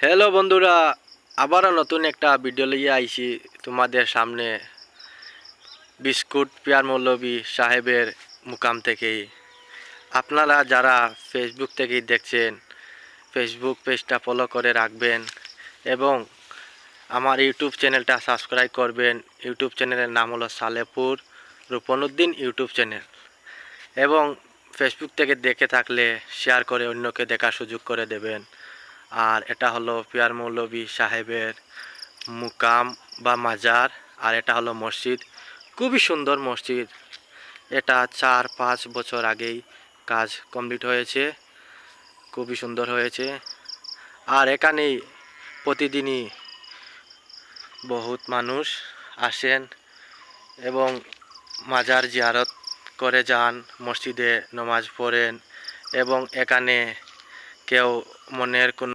Hello বন্ধুরা, আবারও নতুন একটা ভিডিও লিয়ে আইছি তোমাদের সামনে বিস্কুট পিয়ার মৌলভী সাহেবের মুকাম থেকেই। আপনারা যারা ফেসবুক থেকেই দেখছেন, ফেসবুক পেজটা ফলো করে রাখবেন এবং আমার ইউটিউব চ্যানেলটা সাবস্ক্রাইব করবেন। ইউটিউব চ্যানেলের নাম হলো সালেপুর রূপনুদ্দিন ইউটিউব চ্যানেল। এবং ফেসবুক থেকে দেখে থাকলে শেয়ার করে অন্যকে দেখার সুযোগ করে দেবেন। আর এটা হলো পিয়ার মৌলভী সাহেবের মুকাম বা মাজার, আর এটা হলো মসজিদ। খুবই সুন্দর মসজিদ। এটা 4-5 বছর আগেই কাজ কমপ্লিট হয়েছে, খুবই সুন্দর হয়েছে। আর এখানেই প্রতিদিনই বহুত মানুষ আসেন এবং মাজার জিয়ারত করে যান, মসজিদে নামাজ পড়েন এবং এখানে কেউ মনের কোনো